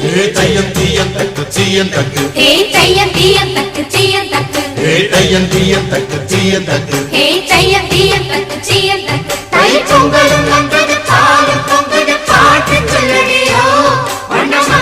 தையம் தீயம் தக்கு சீயம் தக்கு தையம் தீயம் தக்கு சீயம் தக்கு தையம் தீயம் தக்கு சீயம் தக்கு தையம் தீயம் தக்கு சீயம் தக்கு தை பொங்கலும்